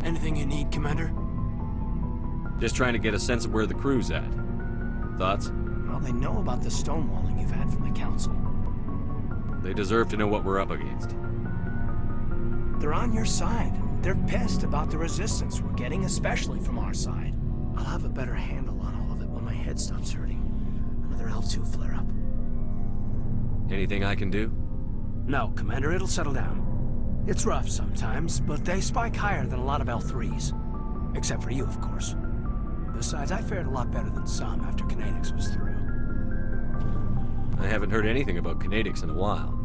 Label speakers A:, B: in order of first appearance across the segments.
A: Anything you need, Commander?
B: Just trying to get a sense of where the crew's at. Thoughts?
A: Well, they know about the stonewalling you've had from the Council.
B: They deserve to know what we're up against.
A: They're on your side. They're pissed about the resistance we're getting, especially from our side. I'll have a better handle on all of it when my head stops hurting. Another L2 flare-up.
B: Anything I can do?
A: No, Commander, it'll settle down. It's rough sometimes, but they spike higher than a lot of L3s. Except for you, of course. Besides, I fared a lot better than some after Kinetics was through.
B: I haven't heard anything about Kinetics in a while.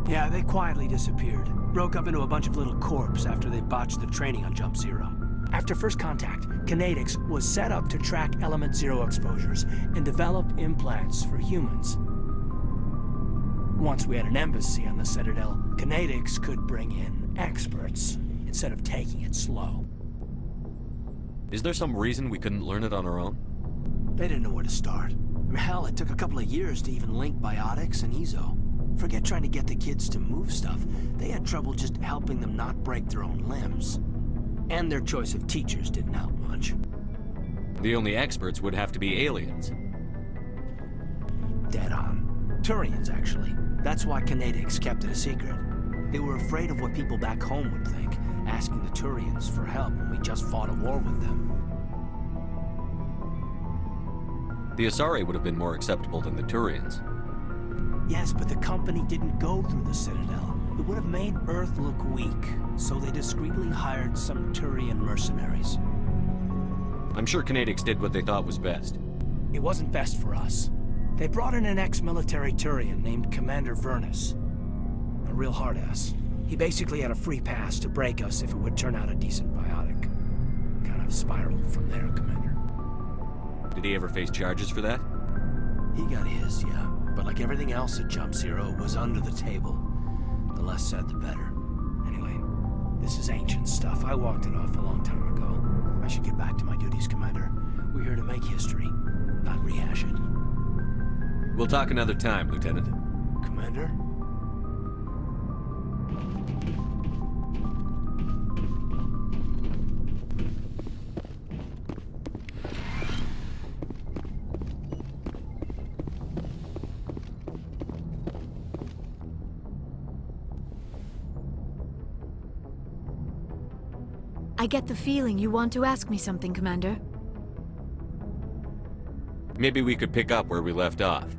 A: Yeah, they quietly disappeared. Broke up into a bunch of little corps after they botched the training on Jump Zero. After first contact, Kinetics was set up to track Element Zero exposures and develop implants for humans. Once we had an embassy on the Citadel, Kinetics could bring in experts instead of taking it slow.
B: Is there some reason we couldn't learn it on our own?
A: They didn't know where to start. Hell, it took a couple of years to even link biotics and Ezo. Forget trying to get the kids to move stuff. They had trouble just helping them not break their own limbs. And their choice of teachers didn't help much.
B: The only experts would have to be aliens.
A: Dead on. Turians, actually. That's why Kinetics kept it a secret. They were afraid of what people back home would think, asking the Turians for help when we just fought a war with them.
B: The Asari would have been more acceptable than the Turians.
A: Yes, but the company didn't go through the Citadel. It would have made Earth look weak, so they discreetly hired some Turian mercenaries.
B: I'm sure Kinetics did what they thought was best.
A: It wasn't best for us. They brought in an ex-military Turian named Commander Vernus. A real hard-ass. He basically had a free pass to break us if it would turn out a decent biotic. Kind of spiraled from there, Commander.
B: Did he ever face charges for that?
A: He got his, yeah. But like everything else at Jump Zero, it was under the table. The less said, the better. Anyway, this is ancient stuff. I walked it off a long time ago. I should get back to my duties, Commander. We're here to make history, not rehash it.
B: We'll talk another time, Lieutenant.
A: Commander?
C: I get the feeling you want to ask me something, Commander.
B: Maybe we could pick up where we left off.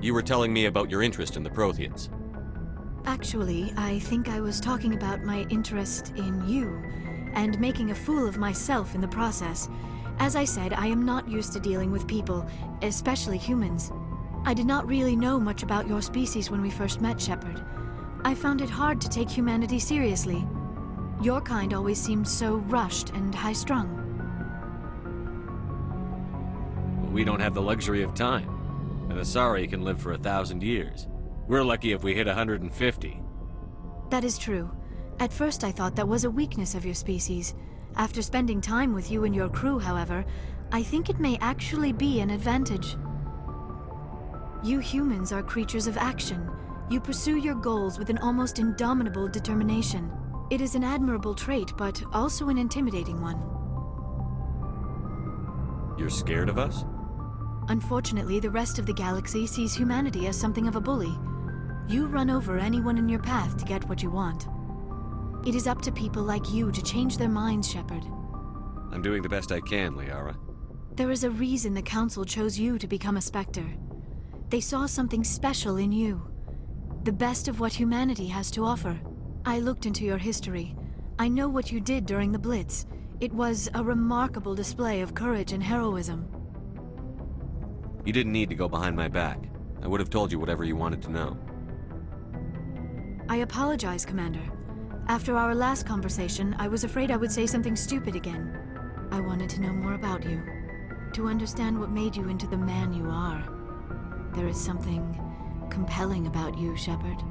B: You were telling me about your interest in the Protheans.
C: Actually, I think I was talking about my interest in you, and making a fool of myself in the process. As I said, I am not used to dealing with people, especially humans. I did not really know much about your species when we first met, Shepard. I found it hard to take humanity seriously. Your kind always seemed so rushed and high-strung.
B: We don't have the luxury of time. An Asari can live for 1,000 years. We're lucky if we hit 150.
C: That is true. At first I thought that was a weakness of your species. After spending time with you and your crew, however, I think it may actually be an advantage. You humans are creatures of action. You pursue your goals with an almost indomitable determination. It is an admirable trait, but also an intimidating one.
B: You're scared of us?
C: Unfortunately, the rest of the galaxy sees humanity as something of a bully. You run over anyone in your path to get what you want. It is up to people like you to change their minds, Shepard.
B: I'm doing the best I can, Liara.
C: There is a reason the Council chose you to become a Spectre. They saw something special in you. The best of what humanity has to offer. I looked into your history. I know what you did during the Blitz. It was a remarkable display of courage and heroism.
B: You didn't need to go behind my back. I would have told you whatever you wanted to know.
C: I apologize, Commander. After our last conversation, I was afraid I would say something stupid again. I wanted to know more about you. To understand what made you into the man you are. There is something compelling about you, Shepard.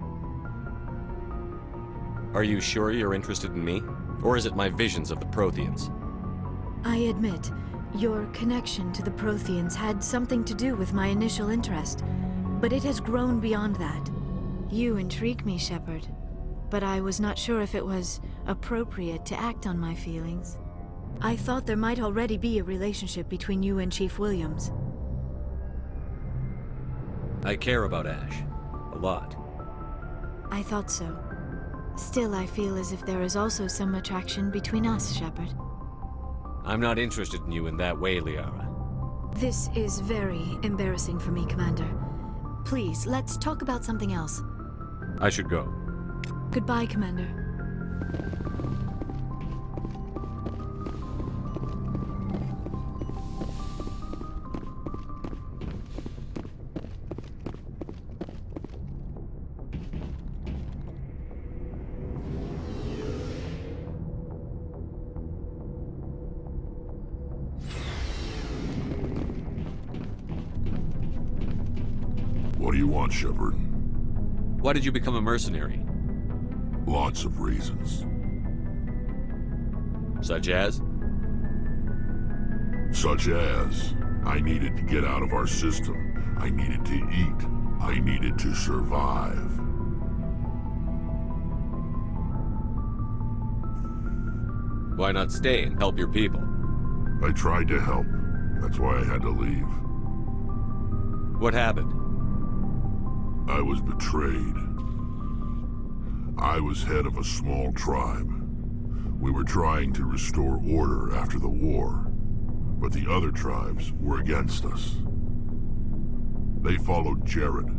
B: Are you sure you're interested in me? Or is it my visions of the Protheans?
C: I admit, your connection to the Protheans had something to do with my initial interest, but it has grown beyond that. You intrigue me, Shepard, but I was not sure if it was appropriate to act on my feelings. I thought there might already be a relationship between you and Chief Williams.
B: I care about Ash. A lot.
C: I thought so. Still, I feel as if there is also some attraction between us, Shepard.
B: I'm not interested in you in that way, Liara.
C: This is very embarrassing for me, Commander. Please, let's talk about something else.
B: I should go.
C: Goodbye, Commander.
D: What do you want, Shepard?
B: Why did you become a mercenary?
D: Lots of reasons.
B: Such as?
D: Such as, I needed to get out of our system. I needed to eat. I needed to survive.
B: Why not stay and help your people?
D: I tried to help. That's why I had to leave.
B: What happened?
D: I was betrayed. I was head of a small tribe. We were trying to restore order after the war, but the other tribes were against us. They followed Jared,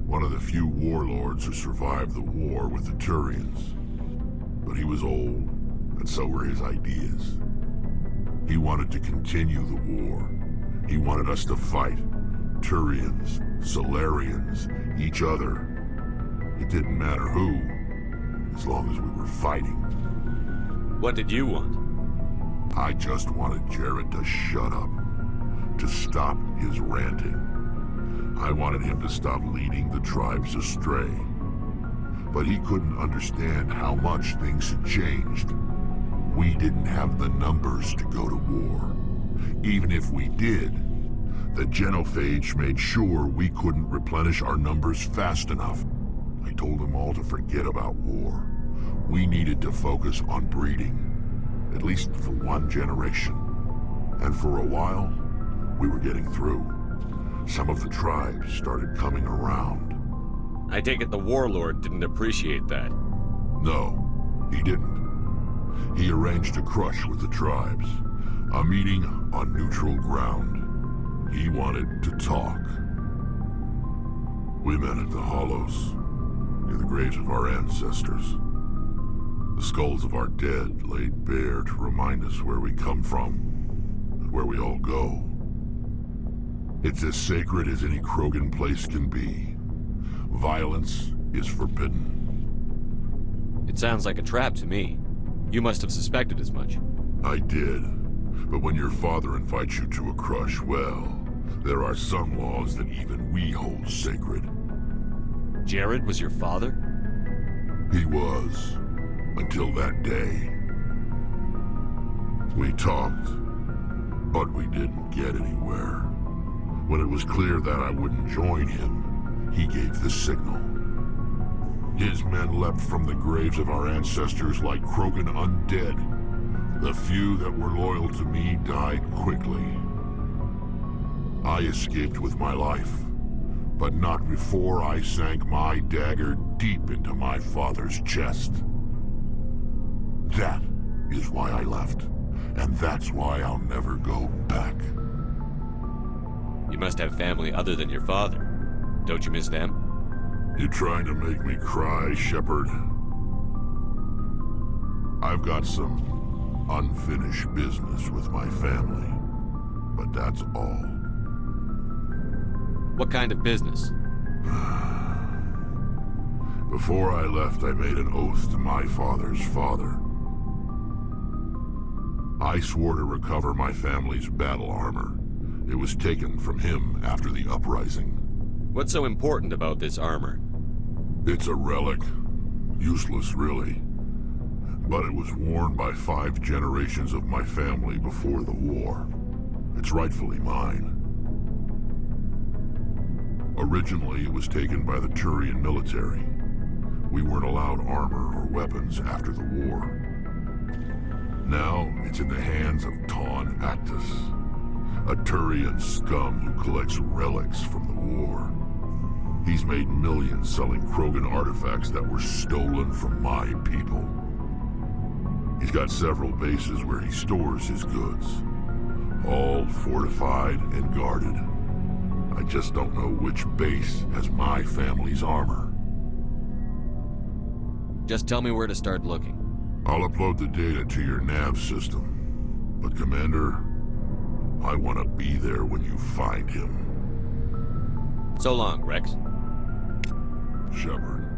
D: one of the few warlords who survived the war with the Turians. But he was old, and so were his ideas. He wanted to continue the war. He wanted us to fight. Turians, Solarians, each other. It didn't matter who, as long as we were fighting.
B: What did you want?
D: I just wanted Jared to shut up, to stop his ranting. I wanted him to stop leading the tribes astray. But he couldn't understand how much things had changed. We didn't have the numbers to go to war. Even if we did, the genophage made sure we couldn't replenish our numbers fast enough. I told them all to forget about war. We needed to focus on breeding, at least for one generation. And for a while, we were getting through. Some of the tribes started coming around.
B: I take it the warlord didn't appreciate that.
D: No, he didn't. He arranged a crush with the tribes, a meeting on neutral ground. He wanted to talk. We met at the Hollows, near the graves of our ancestors. The skulls of our dead laid bare to remind us where we come from, and where we all go. It's as sacred as any Krogan place can be. Violence is forbidden.
B: It sounds like a trap to me. You must have suspected as much.
D: I did. But when your father invites you to a crush, well, there are some laws that even we hold sacred.
B: Jared was your father?
D: He was, until that day. We talked, but we didn't get anywhere. When it was clear that I wouldn't join him, he gave the signal. His men leapt from the graves of our ancestors like Krogan undead. The few that were loyal to me died quickly. I escaped with my life, but not before I sank my dagger deep into my father's chest. That is why I left, and that's why I'll never go back.
B: You must have family other than your father. Don't you miss them?
D: You trying to make me cry, Shepard? I've got some unfinished business with my family, but that's all.
B: What kind of business?
D: Before I left, I made an oath to my father's father. I swore to recover my family's battle armor. It was taken from him after the uprising.
B: What's so important about this armor?
D: It's a relic. Useless, really. But it was worn by 5 generations of my family before the war. It's rightfully mine. Originally, it was taken by the Turian military. We weren't allowed armor or weapons after the war. Now, it's in the hands of Ton Actus, a Turian scum who collects relics from the war. He's made millions selling Krogan artifacts that were stolen from my people. He's got several bases where he stores his goods, all fortified and guarded. I just don't know which base has my family's armor.
B: Just tell me where to start looking.
D: I'll upload the data to your nav system. But Commander, I want to be there when you find him.
B: So long, Rex.
D: Shepard.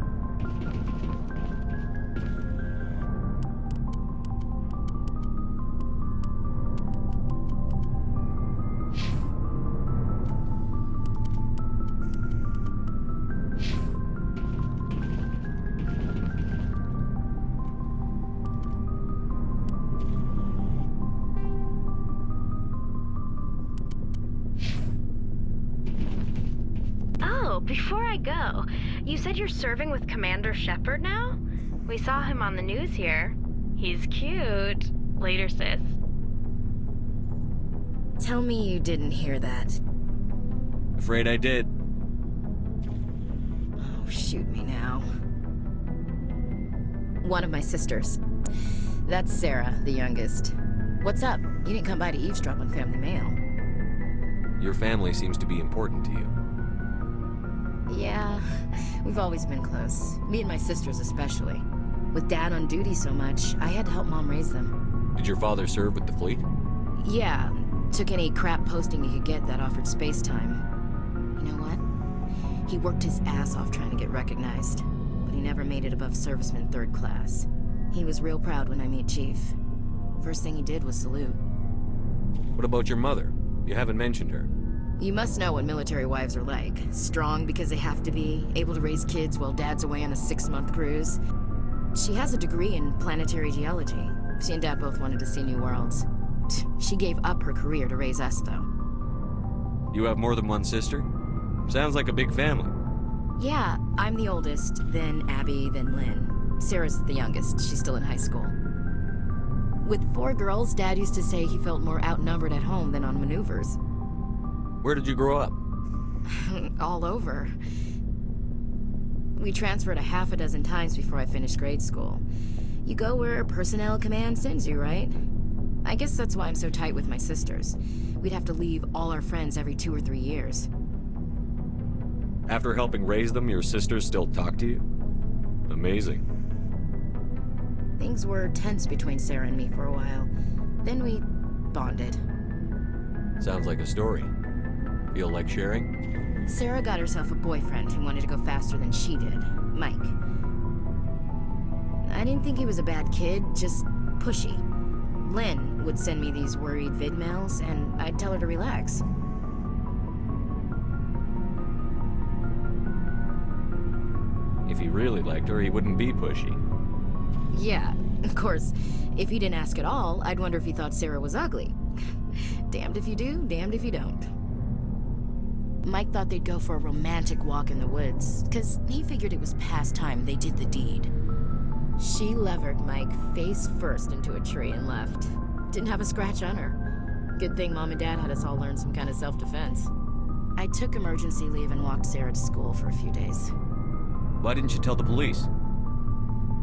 E: Before I go, you said you're serving with Commander Shepard now? We saw him on the news here. He's cute. Later, sis.
F: Tell me you didn't hear that.
B: Afraid I did.
F: Oh, shoot me now. One of my sisters. That's Sarah, the youngest. What's up? You didn't come by to eavesdrop on family mail.
B: Your family seems to be important to you.
F: Yeah, we've always been close. Me and my sisters especially. With Dad on duty so much, I had to help Mom raise them.
B: Did your father serve with the fleet?
F: Yeah, took any crap posting he could get that offered space time. You know what? He worked his ass off trying to get recognized, but he never made it above serviceman 3rd class. He was real proud when I met Chief. First thing he did was salute.
B: What about your mother? You haven't mentioned her.
F: You must know what military wives are like. Strong because they have to be, able to raise kids while Dad's away on a 6-month cruise. She has a degree in planetary geology. She and Dad both wanted to see new worlds. She gave up her career to raise us, though.
B: You have more than one sister? Sounds like a big family.
F: Yeah, I'm the oldest, then Abby, then Lynn. Sarah's the youngest. She's still in high school. With 4 girls, Dad used to say he felt more outnumbered at home than on maneuvers.
B: Where did you grow up?
F: All over. We transferred a half a dozen times before I finished grade school. You go where personnel command sends you, right? I guess that's why I'm so tight with my sisters. We'd have to leave all our friends every 2 or 3 years.
B: After helping raise them, your sisters still talk to you? Amazing.
F: Things were tense between Sarah and me for a while. Then we bonded.
B: Sounds like a story. Feel like sharing?
F: Sarah got herself a boyfriend who wanted to go faster than she did, Mike. I didn't think he was a bad kid, just pushy. Lynn would send me these worried vidmails, and I'd tell her to relax.
B: If he really liked her, he wouldn't be pushy.
F: Yeah, of course, if he didn't ask at all, I'd wonder if he thought Sarah was ugly. Damned if you do, damned if you don't. Mike thought they'd go for a romantic walk in the woods, because he figured it was past time they did the deed. She levered Mike face first into a tree and left. Didn't have a scratch on her. Good thing Mom and Dad had us all learn some kind of self-defense. I took emergency leave and walked Sarah to school for a few days.
B: Why didn't you tell the police?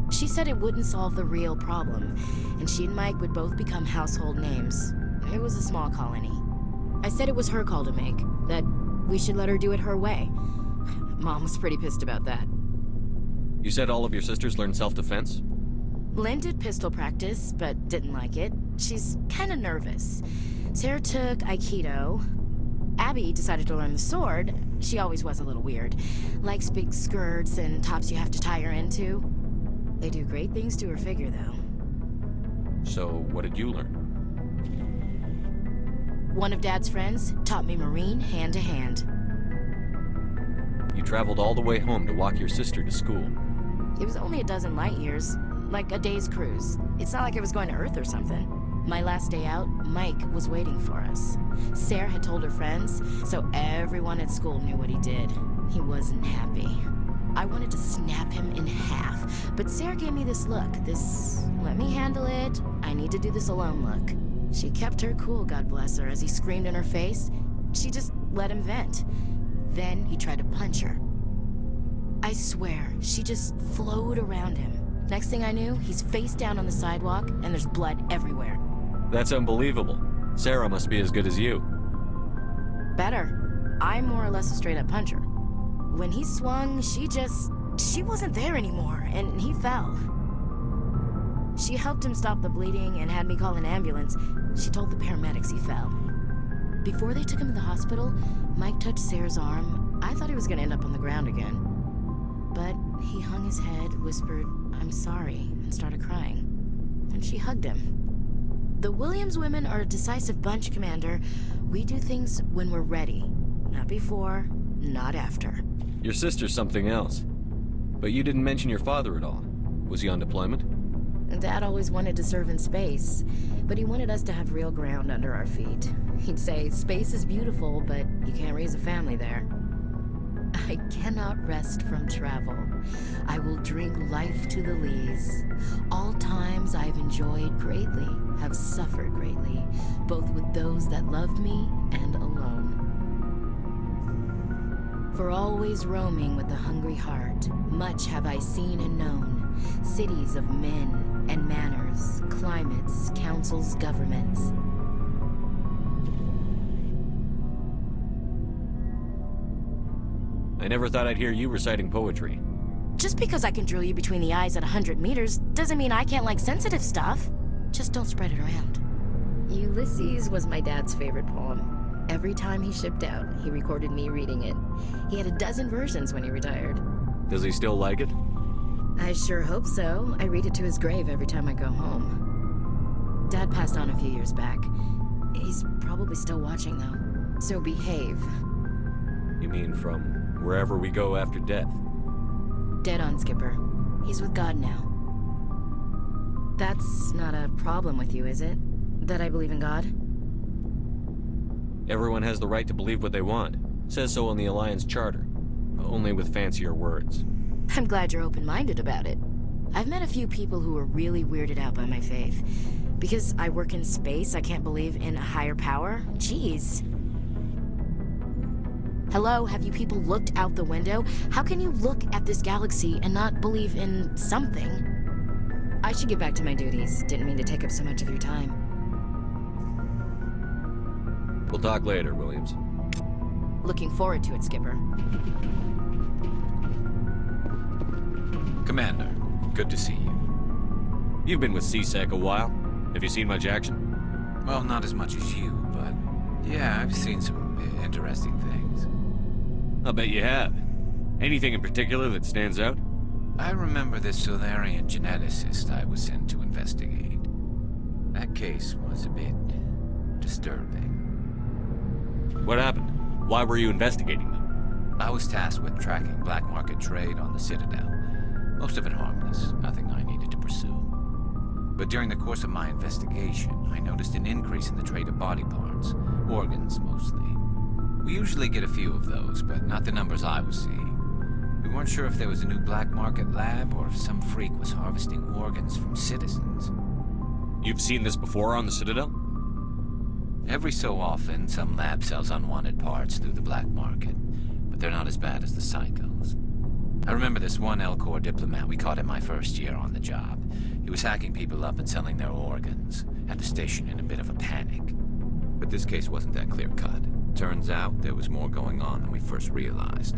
F: She said it wouldn't solve the real problem, and she and Mike would both become household names. It was a small colony. I said it was her call to make, that we should let her do it her way. Mom was pretty pissed about that.
B: You said all of your sisters learned self-defense?
F: Lynn did pistol practice, but didn't like it. She's kind of nervous. Sarah took Aikido. Abby decided to learn the sword. She always was a little weird. Likes big skirts and tops you have to tie her into. They do great things to her figure, though.
B: So, what did you learn?
F: One of Dad's friends taught me Marine hand to hand.
B: You traveled all the way home to walk your sister to school.
F: It was only a dozen light years, like a day's cruise. It's not like I was going to Earth or something. My last day out, Mike was waiting for us. Sarah had told her friends, so everyone at school knew what he did. He wasn't happy. I wanted to snap him in half, but Sarah gave me this look, this let me handle it, I need to do this alone look. She kept her cool, God bless her, as he screamed in her face. She just let him vent. Then he tried to punch her. I swear, she just flowed around him. Next thing I knew, he's face down on the sidewalk, and there's blood everywhere.
B: That's unbelievable. Sarah must be as good as you.
F: Better. I'm more or less a straight-up puncher. When he swung, she wasn't there anymore, and he fell. She helped him stop the bleeding and had me call an ambulance. She told the paramedics he fell. Before they took him to the hospital, Mike touched Sarah's arm. I thought he was gonna end up on the ground again. But he hung his head, whispered, "I'm sorry," and started crying. And she hugged him. The Williams women are a decisive bunch, Commander. We do things when we're ready. Not before, not after.
B: Your sister's something else. But you didn't mention your father at all. Was he on deployment?
F: Dad always wanted to serve in space, but he wanted us to have real ground under our feet. He'd say, space is beautiful, but you can't raise a family there. I cannot rest from travel. I will drink life to the lees. All times I've enjoyed greatly, have suffered greatly, both with those that loved me and alone. For always roaming with a hungry heart, much have I seen and known, cities of men and manners, climates, councils, governments.
B: I never thought I'd hear you reciting poetry.
F: Just because I can drill you between the eyes at 100 meters doesn't mean I can't like sensitive stuff. Just don't spread it around. Ulysses was my dad's favorite poem. Every time he shipped out, he recorded me reading it. He had a dozen versions when he retired.
B: Does he still like it?
F: I sure hope so. I read it to his grave every time I go home. Dad passed on a few years back. He's probably still watching, though. So behave.
B: You mean from wherever we go after death?
F: Dead on, Skipper. He's with God now. That's not a problem with you, is it? That I believe in God?
B: Everyone has the right to believe what they want. Says so in the Alliance Charter. Only with fancier words.
F: I'm glad you're open-minded about it. I've met a few people who are really weirded out by my faith. Because I work in space, I can't believe in a higher power? Jeez. Hello, have you people looked out the window? How can you look at this galaxy and not believe in something? I should get back to my duties. Didn't mean to take up so much of your time.
B: We'll talk later, Williams.
F: Looking forward to it, Skipper.
G: Commander, good to see you.
B: You've been with CSEC a while. Have you seen much action?
G: Well, not as much as you, but yeah, I've seen some interesting things.
B: I'll bet you have. Anything in particular that stands out?
G: I remember this Solarian geneticist I was sent to investigate. That case was a bit disturbing.
B: What happened? Why were you investigating them?
G: I was tasked with tracking black market trade on the Citadel. Most of it harmless, nothing I needed to pursue. But during the course of my investigation, I noticed an increase in the trade of body parts, organs mostly. We usually get a few of those, but not the numbers I was seeing. We weren't sure if there was a new black market lab or if some freak was harvesting organs from citizens.
B: You've seen this before on the Citadel?
G: Every so often, some lab sells unwanted parts through the black market, but they're not as bad as the psychos. I remember this one L-Corps diplomat we caught in my first year on the job. He was hacking people up and selling their organs. Had the station in a bit of a panic. But this case wasn't that clear-cut. Turns out there was more going on than we first realized.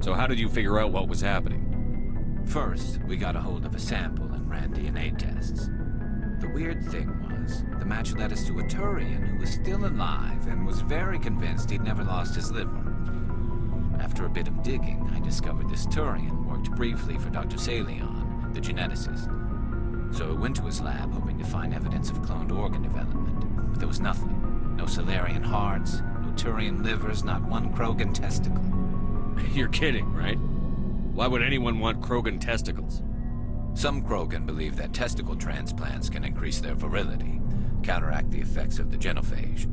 B: So how did you figure out what was happening?
G: First, we got a hold of a sample and ran DNA tests. The weird thing was, the match led us to a Turian who was still alive and was very convinced he'd never lost his liver. After a bit of digging, I discovered this Turian worked briefly for Dr. Salion, the geneticist. So I went to his lab hoping to find evidence of cloned organ development, but there was nothing. No Solarian hearts, no Turian livers, not one Krogan testicle.
B: You're kidding, right? Why would anyone want Krogan testicles?
G: Some Krogan believe that testicle transplants can increase their virility, counteract the effects of the genophage.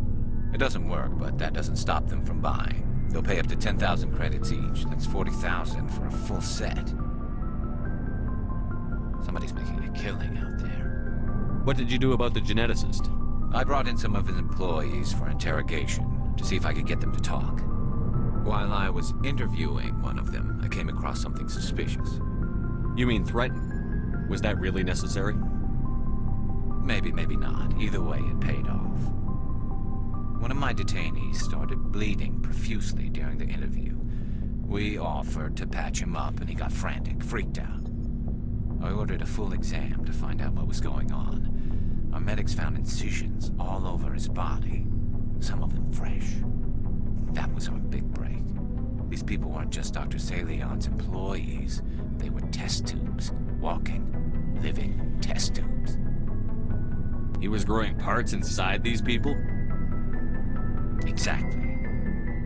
G: It doesn't work, but that doesn't stop them from buying. They'll pay up to 10,000 credits each. That's 40,000 for a full set. Somebody's making a killing out there.
B: What did you do about the geneticist?
G: I brought in some of his employees for interrogation, to see if I could get them to talk. While I was interviewing one of them, I came across something suspicious.
B: You mean threaten? Was that really necessary?
G: Maybe, maybe not. Either way, it paid off. One of my detainees started bleeding profusely during the interview. We offered to patch him up, and he got frantic, freaked out. I ordered a full exam to find out what was going on. Our medics found incisions all over his body, some of them fresh. That was our big break. These people weren't just Dr. Salion's employees. They were test tubes. Walking, living test tubes.
B: He was growing parts inside these people?
G: Exactly.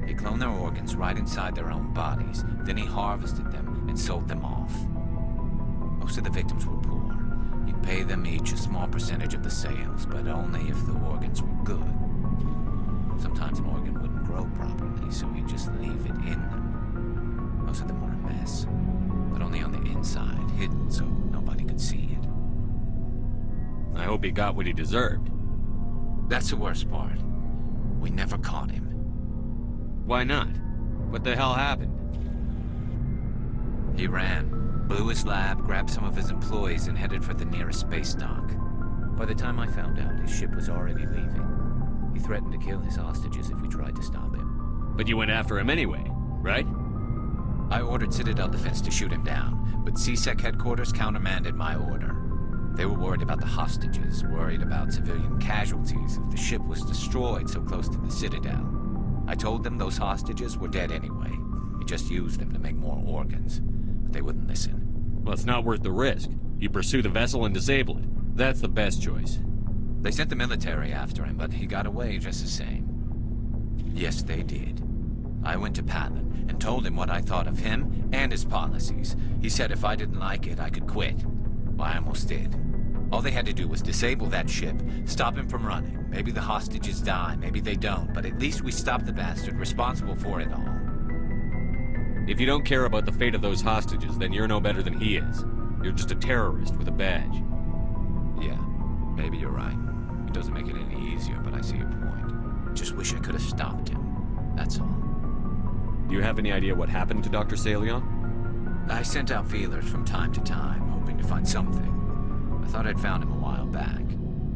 G: He cloned their organs right inside their own bodies. Then he harvested them and sold them off. Most of the victims were poor. He'd pay them each a small percentage of the sales, but only if the organs were good. Sometimes an organ wouldn't grow properly, so he'd just leave it in them. Most of them were a mess, but only on the inside, hidden so nobody could see it.
B: I hope he got what he deserved.
G: That's the worst part. We never caught him.
B: Why not? What the hell happened?
G: He ran, blew his lab, grabbed some of his employees, and headed for the nearest space dock. By the time I found out, his ship was already leaving. He threatened to kill his hostages if we tried to stop him.
B: But you went after him anyway, right?
G: I ordered Citadel Defense to shoot him down, but CSEC headquarters countermanded my order. They were worried about the hostages, worried about civilian casualties if the ship was destroyed so close to the Citadel. I told them those hostages were dead anyway. We just used them to make more organs, but they wouldn't listen.
B: Well, it's not worth the risk. You pursue the vessel and disable it. That's the best choice.
G: They sent the military after him, but he got away just the same. Yes, they did. I went to Palin and told him what I thought of him and his policies. He said if I didn't like it, I could quit. Well, I almost did. All they had to do was disable that ship, stop him from running. Maybe the hostages die, maybe they don't, but at least we stopped the bastard responsible for it all.
B: If you don't care about the fate of those hostages, then you're no better than he is. You're just a terrorist with a badge.
G: Yeah, maybe you're right. It doesn't make it any easier, but I see your point. Just wish I could have stopped him. That's all.
B: Do you have any idea what happened to Dr. Salion?
G: I sent out feelers from time to time, hoping to find something. I thought I'd found him a while back.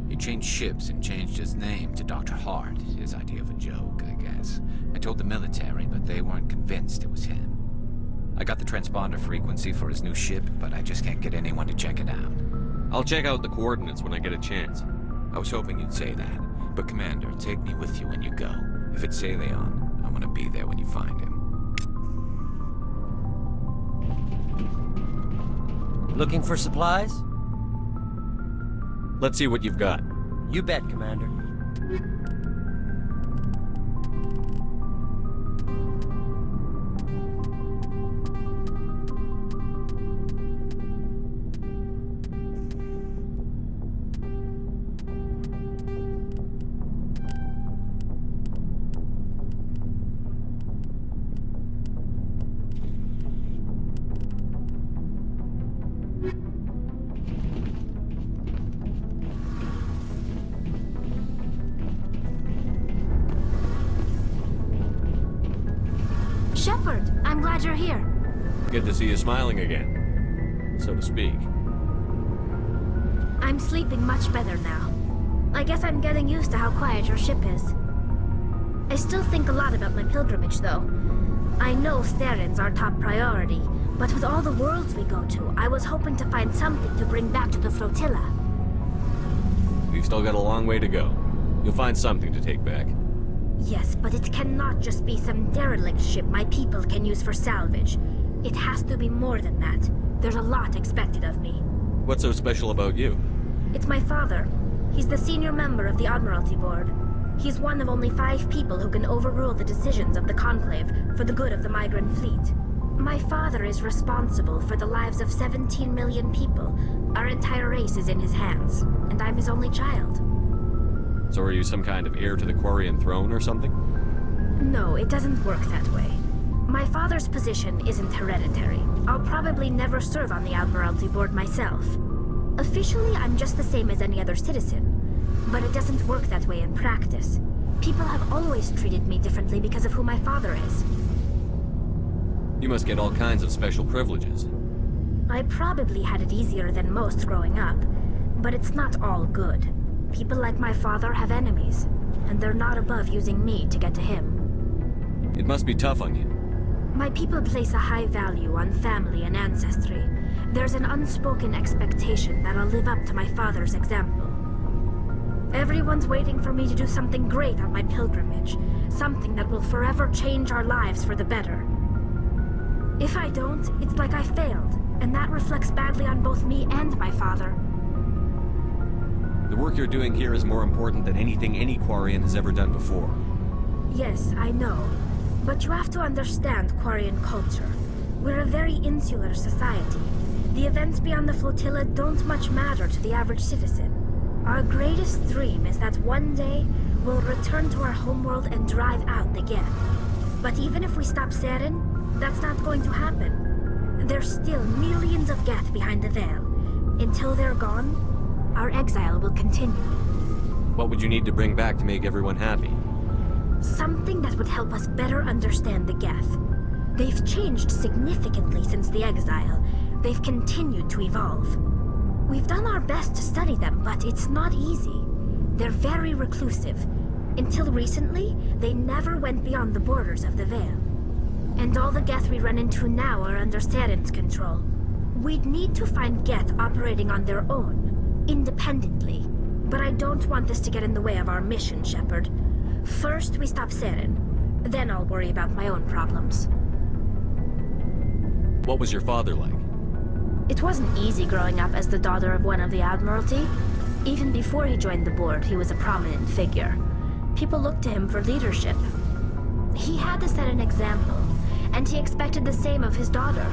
G: He changed ships and changed his name to Dr. Hart, his idea of a joke, I guess. I told the military, but they weren't convinced it was him. I got the transponder frequency for his new ship, but I just can't get anyone to check it out.
B: I'll check out the coordinates when I get a chance.
G: I was hoping you'd say that, but Commander, take me with you when you go. If it's Salion, I want to be there when you find him.
H: Looking for supplies?
B: Let's see what you've got.
H: You bet, Commander.
C: Shepard, I'm glad you're here.
B: Good to see you smiling again, so to speak.
C: I'm sleeping much better now. I guess I'm getting used to how quiet your ship is. I still think a lot about my pilgrimage, though. I know Theron's our top priority, but with all the worlds we go to, I was hoping to find something to bring back to the flotilla.
B: We've still got a long way to go. You'll find something to take back.
C: Yes, but it cannot just be some derelict ship my people can use for salvage. It has to be more than that. There's a lot expected of me.
B: What's so special about you?
C: It's my father. He's the senior member of the Admiralty Board.
I: He's one of only 5 people who can overrule the decisions of the Conclave for the good of the migrant fleet. My father is responsible for the lives of 17 million people. Our entire race is in his hands, and I'm his only child.
B: So are you some kind of heir to the Quarian throne or something?
I: No, it doesn't work that way. My father's position isn't hereditary. I'll probably never serve on the Admiralty Board myself. Officially, I'm just the same as any other citizen. But it doesn't work that way in practice. People have always treated me differently because of who my father is.
B: You must get all kinds of special privileges.
I: I probably had it easier than most growing up, but it's not all good. People like my father have enemies, and they're not above using me to get to him.
B: It must be tough on you.
I: My people place a high value on family and ancestry. There's an unspoken expectation that I'll live up to my father's example. Everyone's waiting for me to do something great on my pilgrimage, something that will forever change our lives for the better. If I don't, it's like I failed, and that reflects badly on both me and my father.
B: The work you're doing here is more important than anything any Quarian has ever done before.
I: Yes, I know. But you have to understand Quarian culture. We're a very insular society. The events beyond the flotilla don't much matter to the average citizen. Our greatest dream is that one day we'll return to our homeworld and drive out the Geth. But even if we stop Saren, that's not going to happen. There's still millions of Geth behind the veil. Until they're gone, our exile will continue.
B: What would you need to bring back to make everyone happy?
I: Something that would help us better understand the Geth. They've changed significantly since the exile. They've continued to evolve. We've done our best to study them, but it's not easy. They're very reclusive. Until recently, they never went beyond the borders of the Veil. And all the Geth we run into now are under Saren's control. We'd need to find Geth operating on their own, independently. But I don't want this to get in the way of our mission, Shepard. First, we stop Saren. Then I'll worry about my own problems.
B: What was your father like?
I: It wasn't easy growing up as the daughter of one of the Admiralty. Even before he joined the board, he was a prominent figure. People looked to him for leadership. He had to set an example, and he expected the same of his daughter.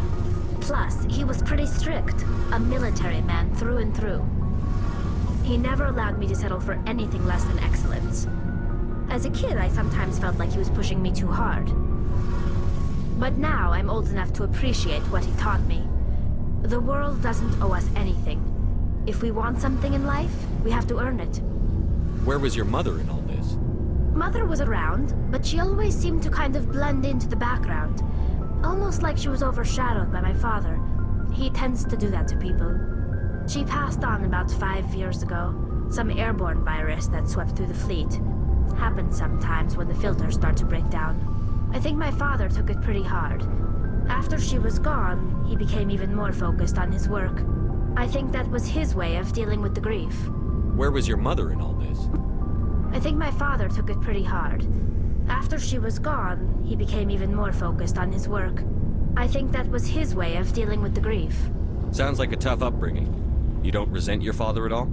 I: Plus, he was pretty strict, a military man through and through. He never allowed me to settle for anything less than excellence. As a kid, I sometimes felt like he was pushing me too hard. But now I'm old enough to appreciate what he taught me. The world doesn't owe us anything. If we want something in life, we have to earn it.
B: Where was your mother in all this?
I: Mother was around, but she always seemed to kind of blend into the background. Almost like she was overshadowed by my father. He tends to do that to people. She passed on about 5 years ago. Some airborne virus that swept through the fleet. Happens sometimes when the filters start to break down. I think my father took it pretty hard. After she was gone, he became even more focused on his work. I think that was his way of dealing with the grief.
B: Where was your mother in all this?
I: I think my father took it pretty hard. After she was gone, he became even more focused on his work. I think that was his way of dealing with the grief.
B: Sounds like a tough upbringing. You don't resent your father at all?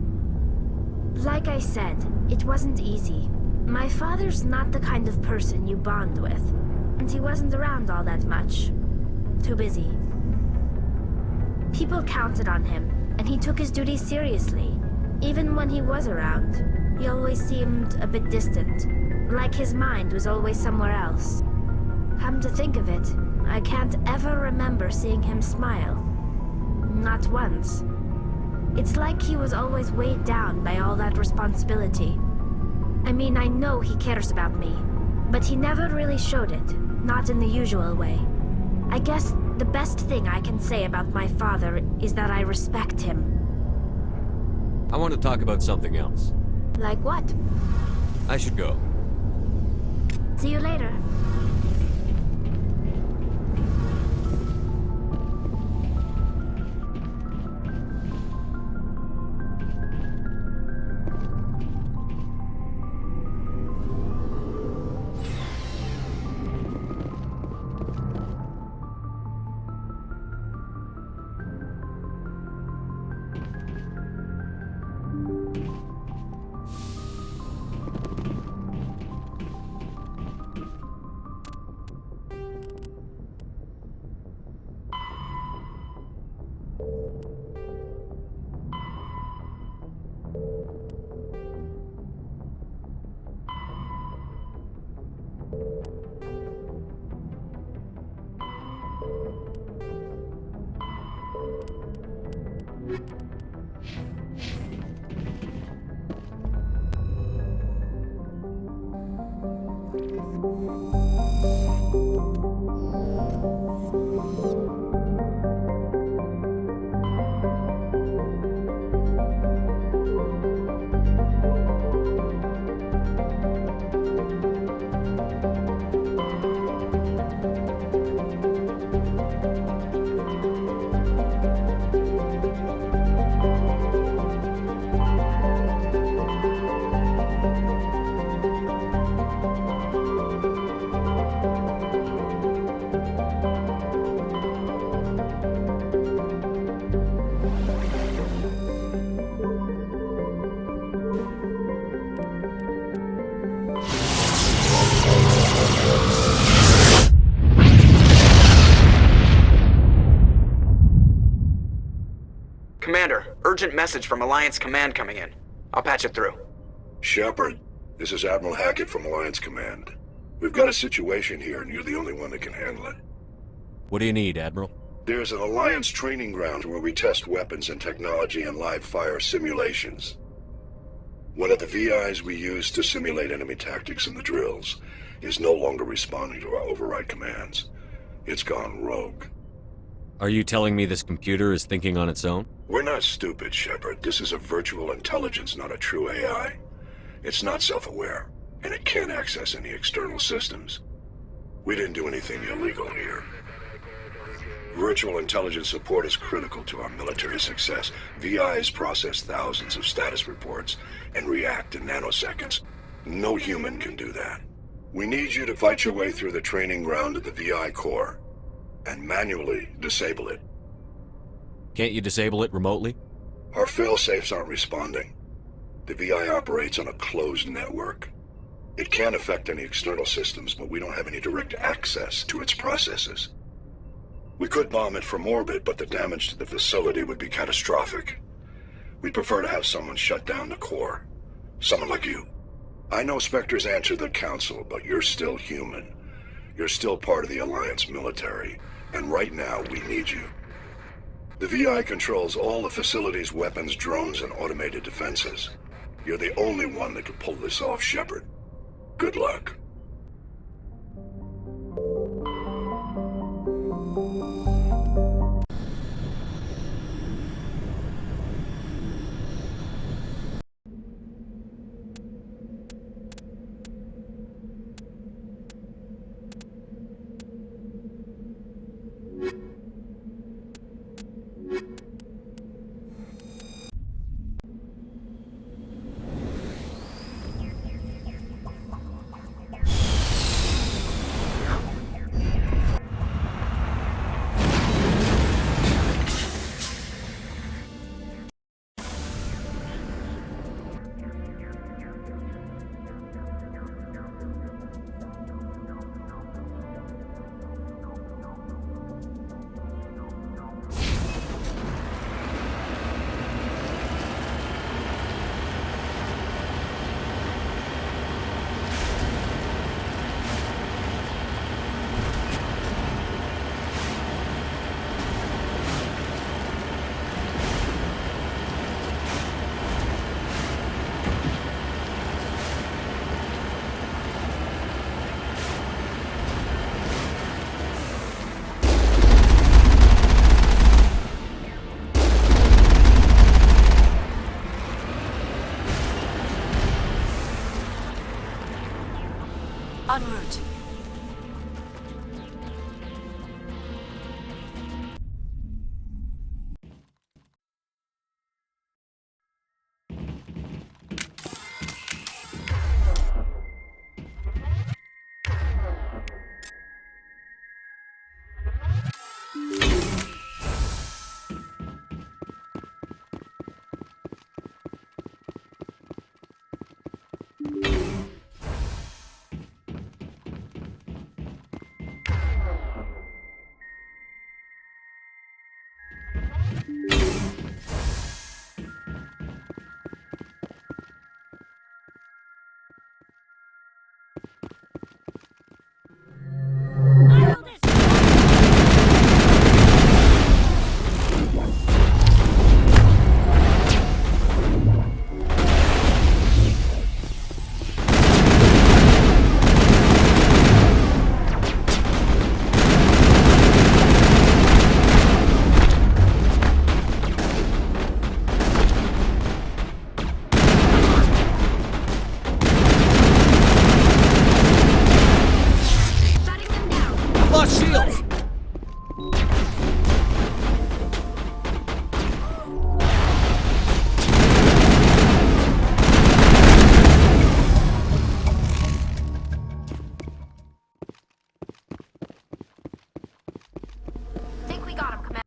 I: Like I said, it wasn't easy. My father's not the kind of person you bond with, and he wasn't around all that much. Too busy. People counted on him, and he took his duties seriously. Even when he was around, he always seemed a bit distant, like his mind was always somewhere else. Come to think of it, I can't ever remember seeing him smile. Not once. It's like he was always weighed down by all that responsibility. I mean, I know he cares about me, but he never really showed it, not in the usual way. I guess the best thing I can say about my father is that I respect him.
B: I want to talk about something else.
I: Like what?
B: I should go.
I: See you later.
J: Commander, urgent message from Alliance Command coming in. I'll patch it through.
K: Shepard, this is Admiral Hackett from Alliance Command. We've got a situation here, and you're the only one that can handle it.
B: What do you need, Admiral?
K: There's an Alliance training ground where we test weapons and technology in live fire simulations. One of the VIs we use to simulate enemy tactics in the drills is no longer responding to our override commands. It's gone rogue.
B: Are you telling me this computer is thinking on its own?
K: We're not stupid, Shepard. This is a virtual intelligence, not a true AI. It's not self-aware, and it can't access any external systems. We didn't do anything illegal here. Virtual intelligence support is critical to our military success. VIs process thousands of status reports and react in nanoseconds. No human can do that. We need you to fight your way through the training ground of the VI core and manually disable it.
B: Can't you disable it remotely?
K: Our fail-safes aren't responding. The VI operates on a closed network. It can affect any external systems, but we don't have any direct access to its processes. We could bomb it from orbit, but the damage to the facility would be catastrophic. We'd prefer to have someone shut down the core. Someone like you. I know Spectres answer the Council, but you're still human. You're still part of the Alliance military, and right now we need you. The VI controls all the facility's weapons, drones, and automated defenses. You're the only one that can pull this off, Shepard. Good luck.
I: Think we got him, Commander.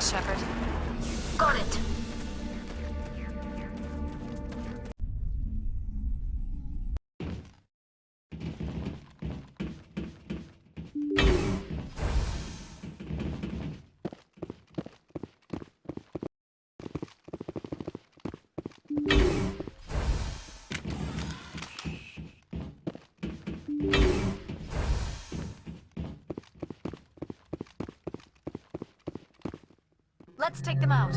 C: Shepard.
I: Got it.
C: Let's take them out.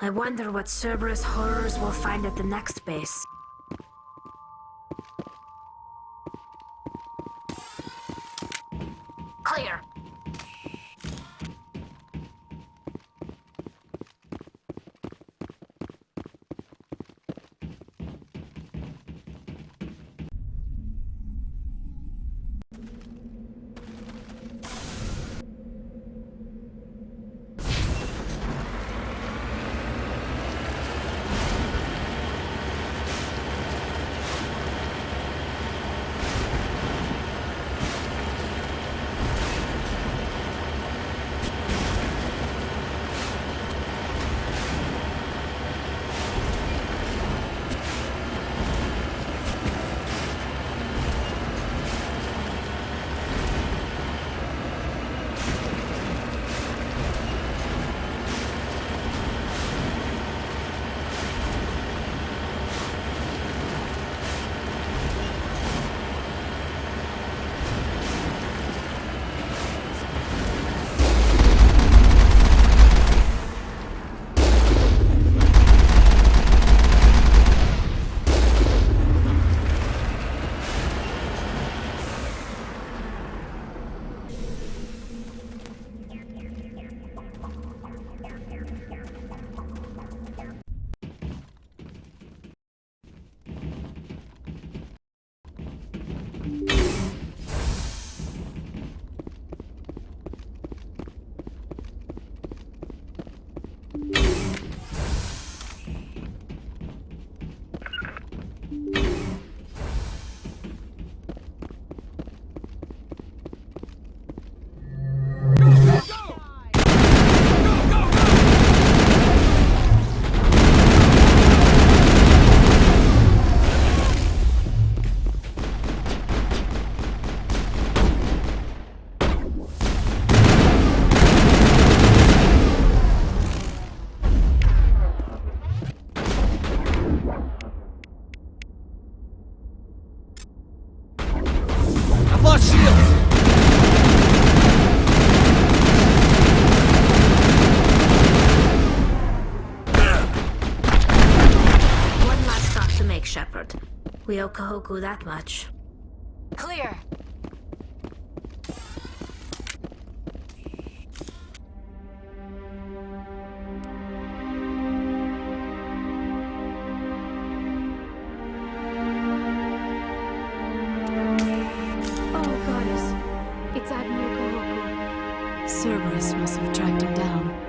I: I wonder what Cerberus horrors we'll find at the next base. Clear. We owe Kahoku that much.
F: Clear.
C: Oh, goddess. It's Admiral Kahoku. Cerberus must have tracked him down.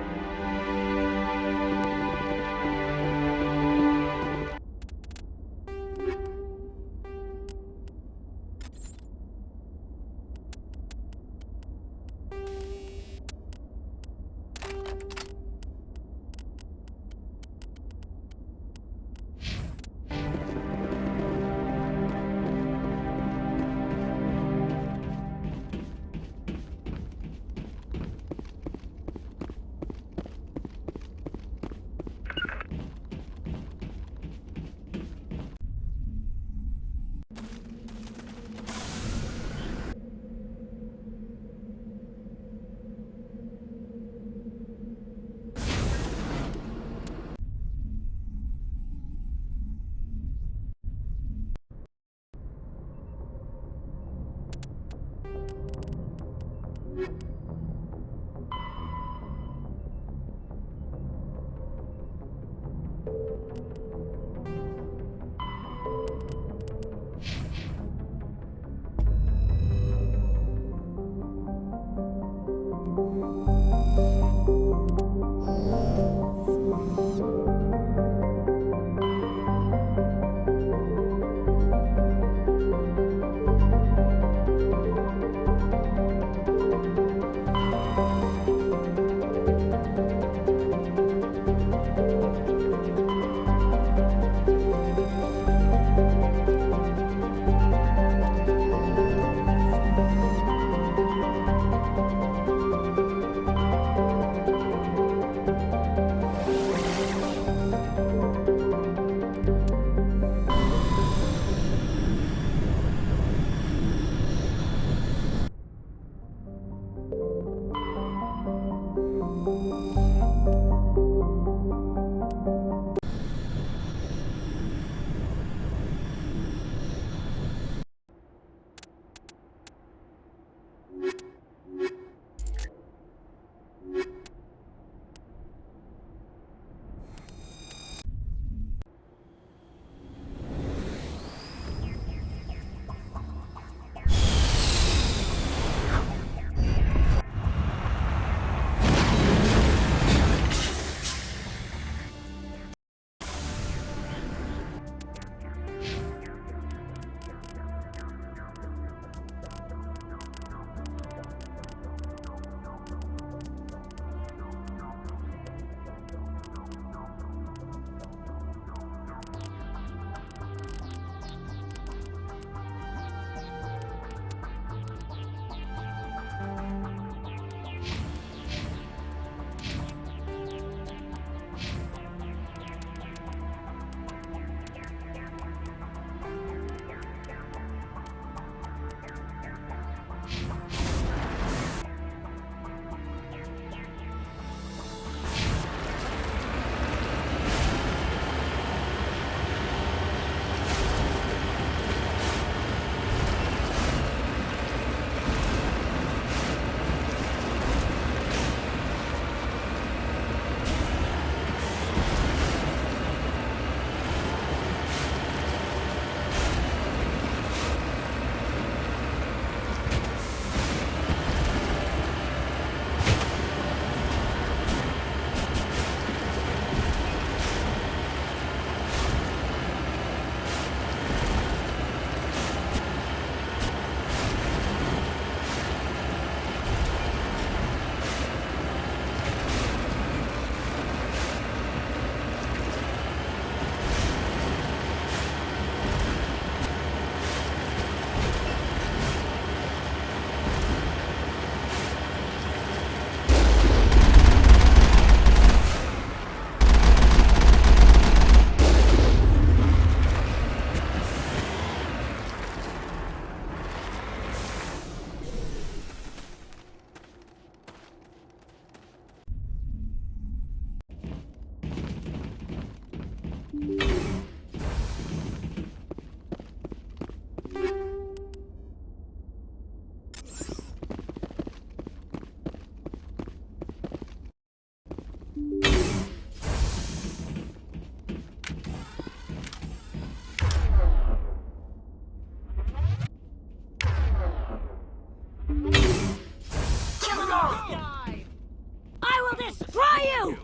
L: I will destroy you!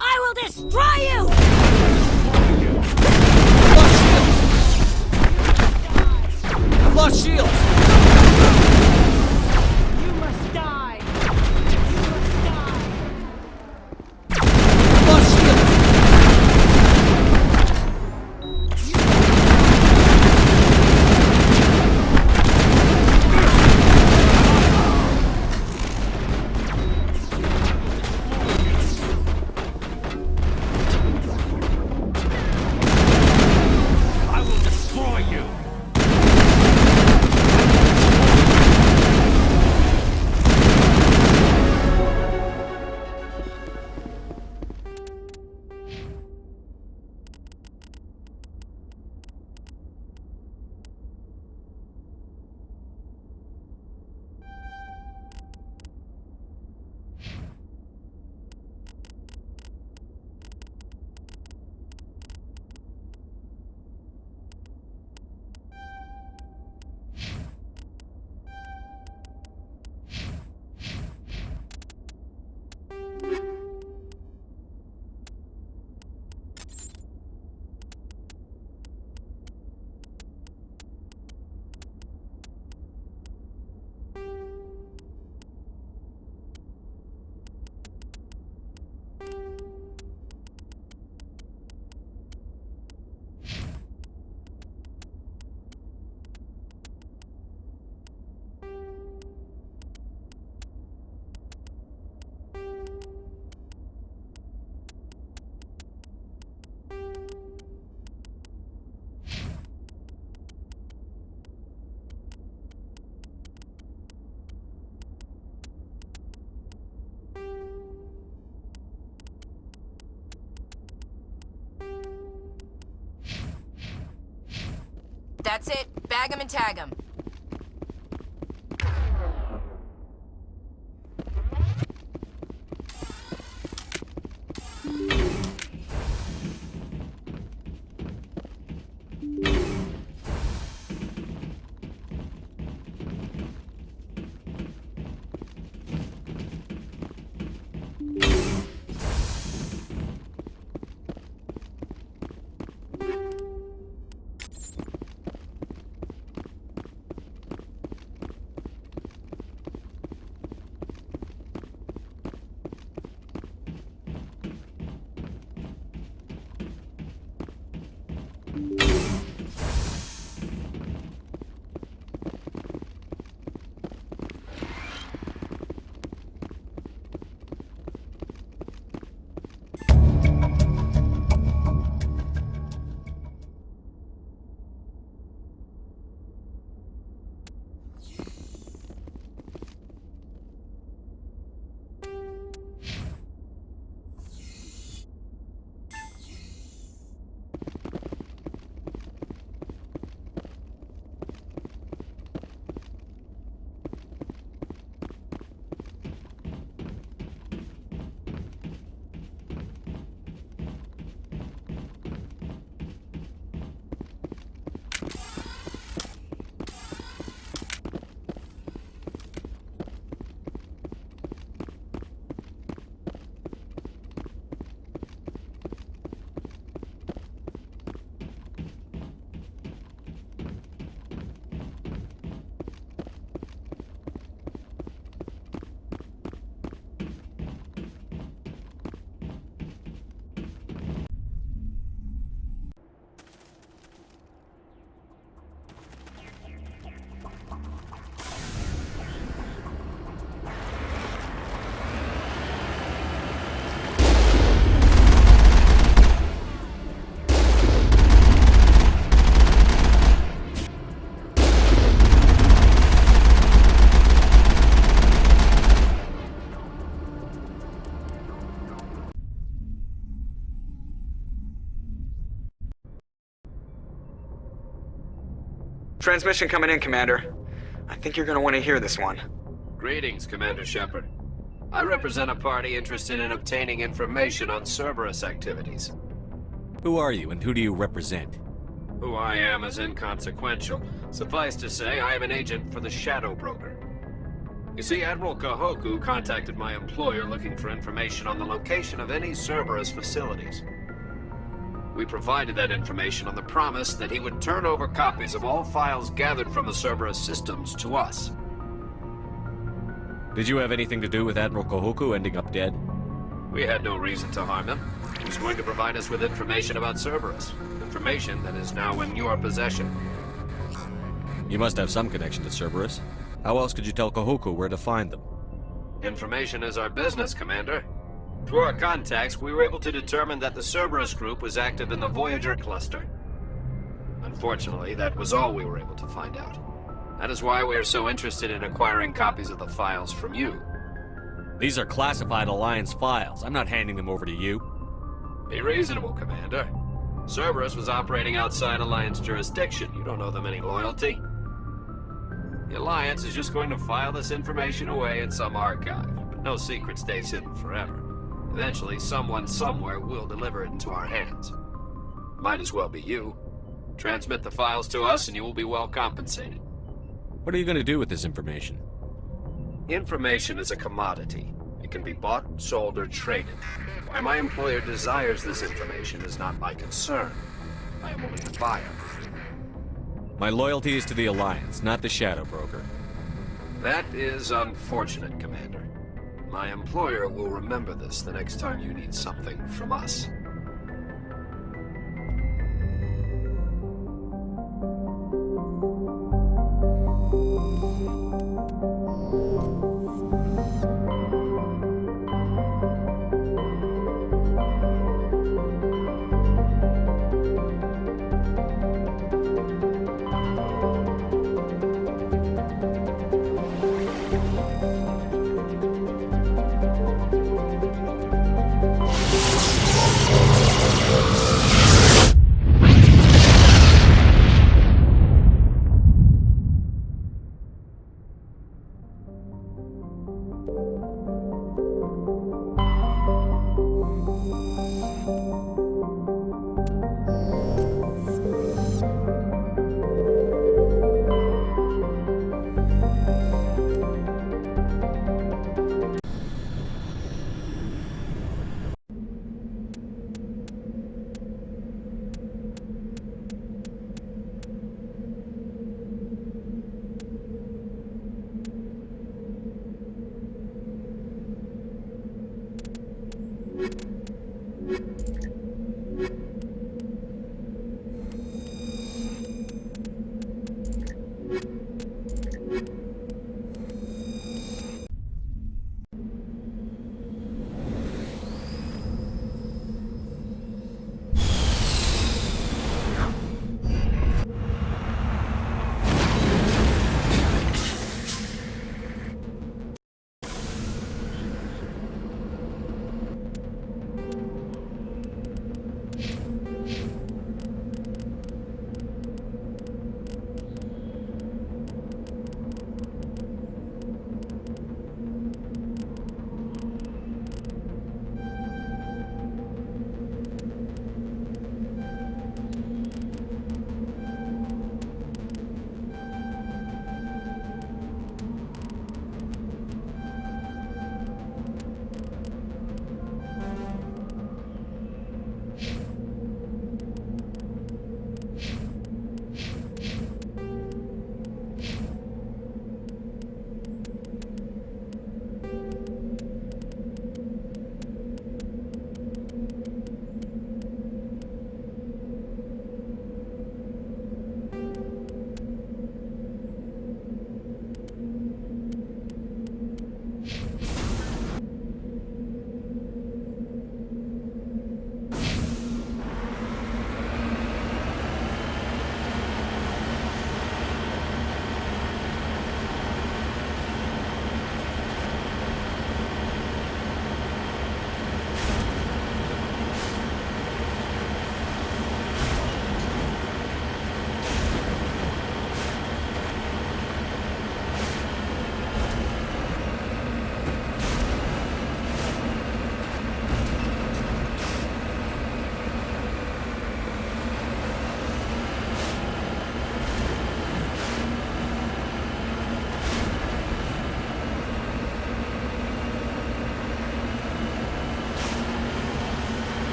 L: I will destroy you!
B: I've lost shields!
L: You must die!
B: I've lost shields!
A: I will destroy you!
F: That's it. Bag 'em and tag 'em.
J: Transmission coming in, Commander. I think you're gonna want to hear this one.
M: Greetings, Commander Shepard. I represent a party interested in obtaining information on Cerberus activities.
B: Who are you, and who do you represent?
M: Who I am is inconsequential. Suffice to say, I am an agent for the Shadow Broker. You see, Admiral Kahoku contacted my employer looking for information on the location of any Cerberus facilities. We provided that information on the promise that he would turn over copies of all files gathered from the Cerberus systems to us.
B: Did you have anything to do with Admiral Kahoku ending up dead?
M: We had no reason to harm him. He was going to provide us with information about Cerberus. Information that is now in your possession.
B: You must have some connection to Cerberus. How else could you tell Kahoku where to find them?
M: Information is our business, Commander. Through our contacts, we were able to determine that the Cerberus group was active in the Voyager cluster. Unfortunately, that was all we were able to find out. That is why we are so interested in acquiring copies of the files from you.
B: These are classified Alliance files. I'm not handing them over to you.
M: Be reasonable, Commander. Cerberus was operating outside Alliance jurisdiction. You don't owe them any loyalty. The Alliance is just going to file this information away in some archive, but no secret stays hidden forever. Eventually, someone somewhere will deliver it into our hands. Might as well be you. Transmit the files to us and you will be well compensated.
B: What are you going to do with this information?
M: Information is a commodity. It can be bought, sold, or traded. Why my employer desires this information is not my concern. I am only the buyer.
B: My loyalty is to the Alliance, not the Shadow Broker.
M: That is unfortunate, Commander. My employer will remember this the next time you need something from us.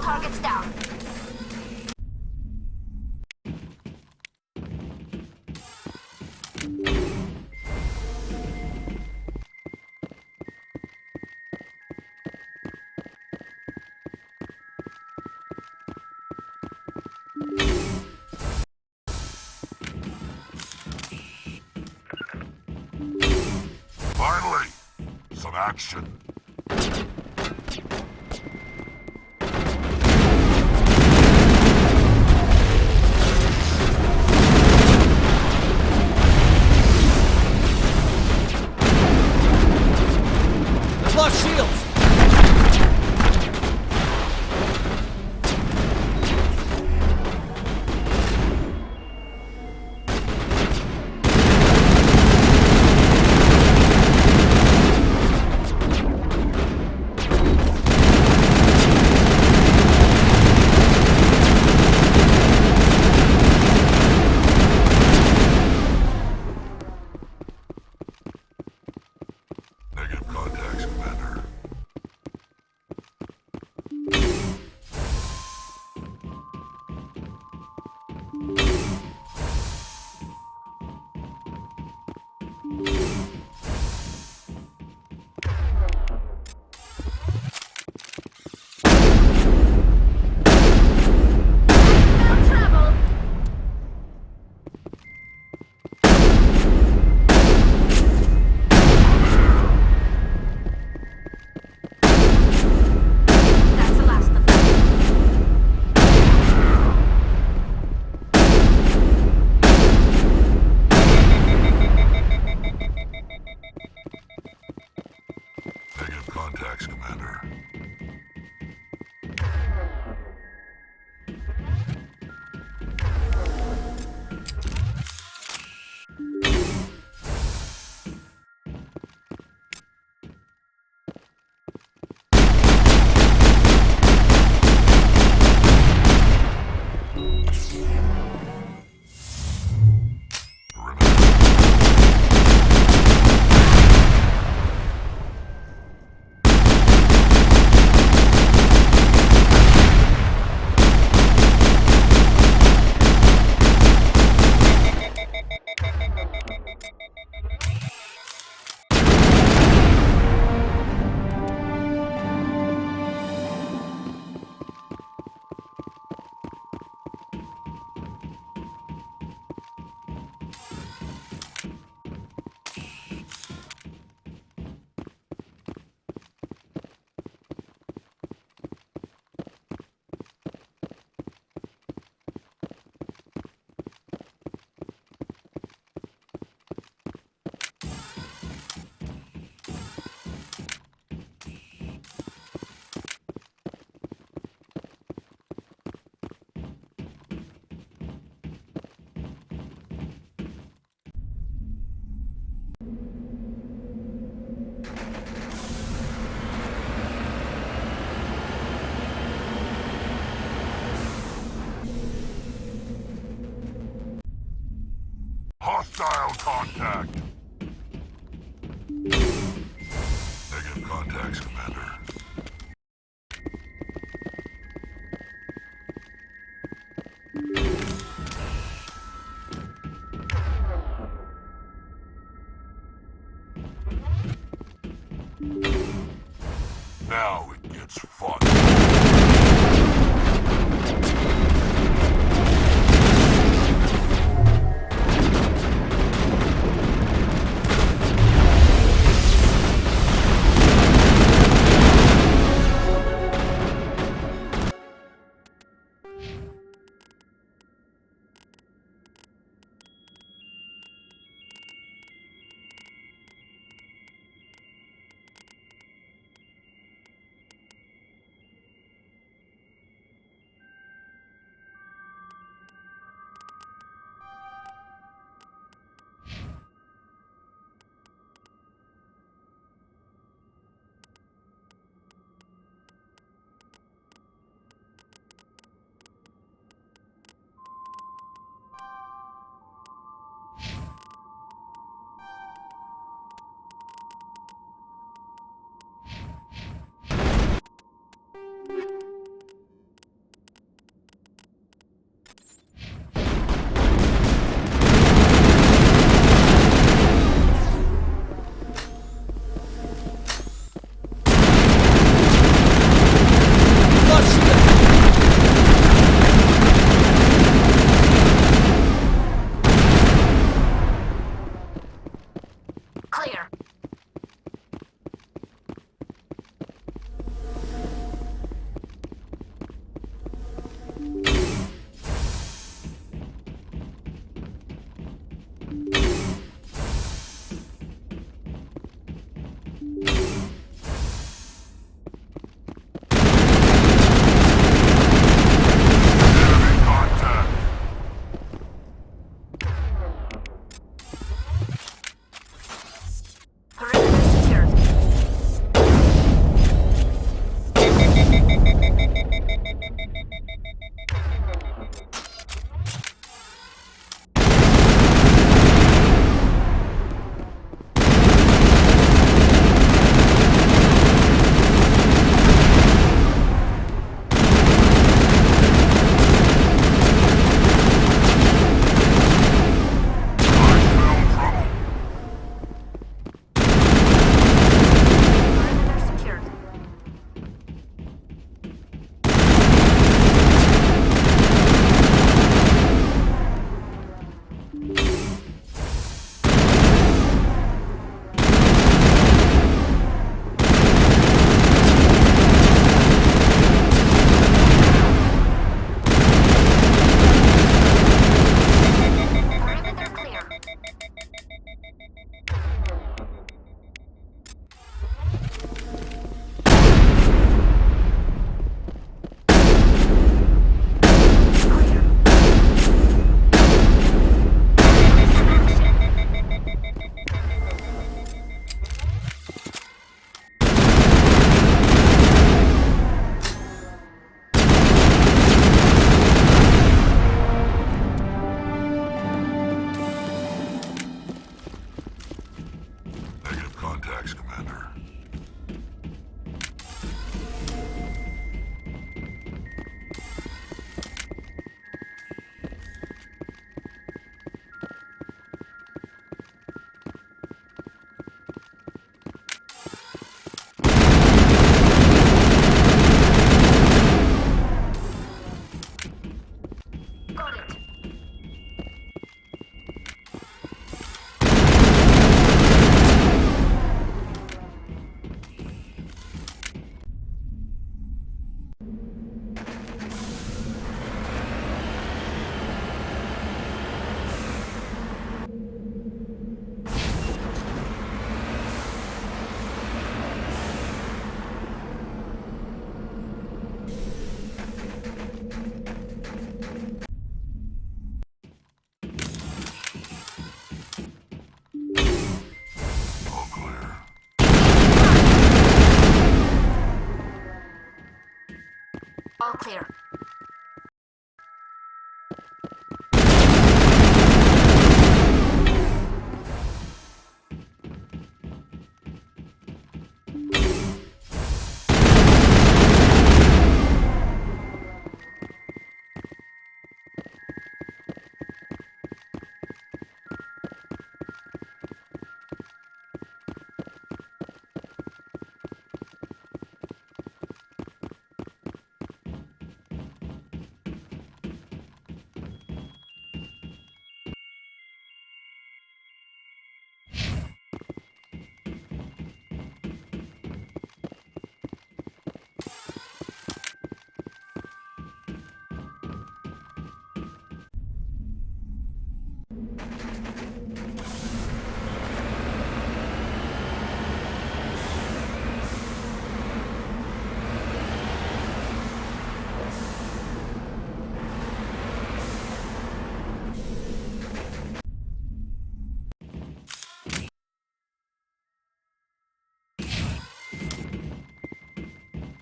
I: targets down.
D: Finally, some action.
H: I've lost shields!
D: Negative contacts, Commander.
I: No trouble. That's the last of them.
D: Negative contacts, Commander. Hostile contact. Negative contacts, Commander. Now it gets fun.
I: All clear.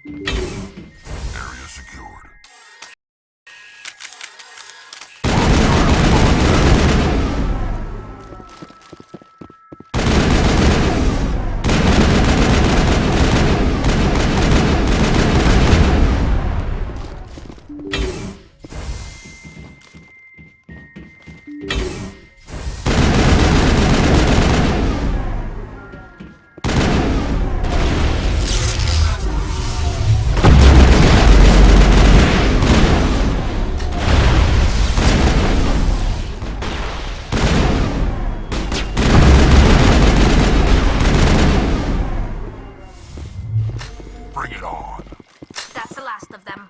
D: Area secured. Bring it on.
I: That's the last of them.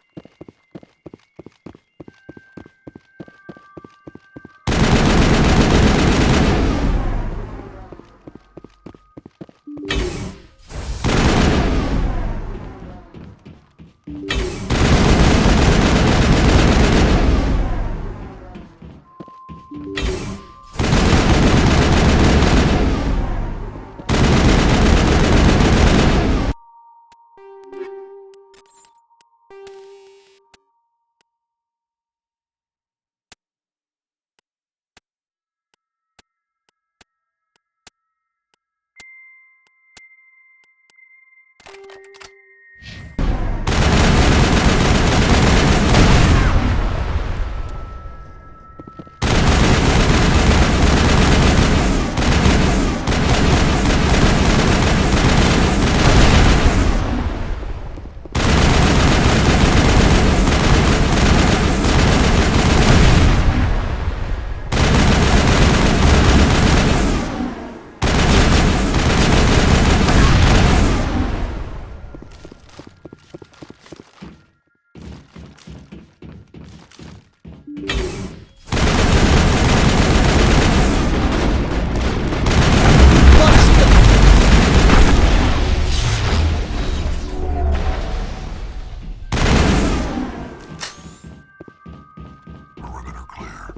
D: Perimeter clear.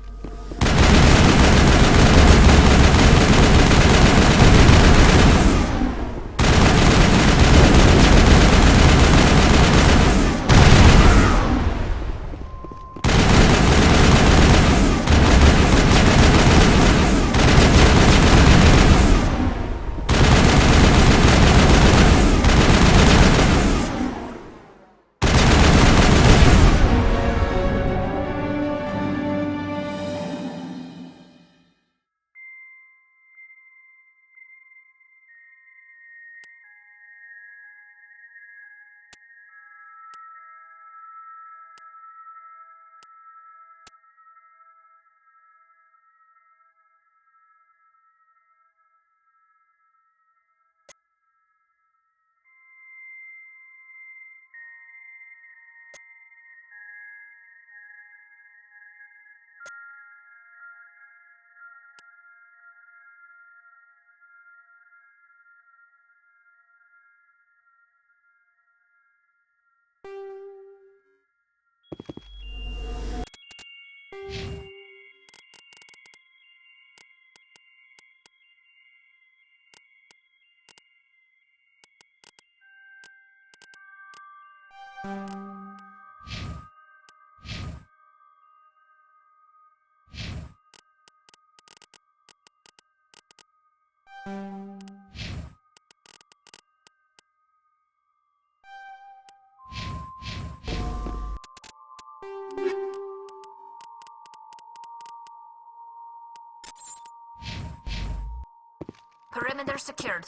I: Perimeter secured.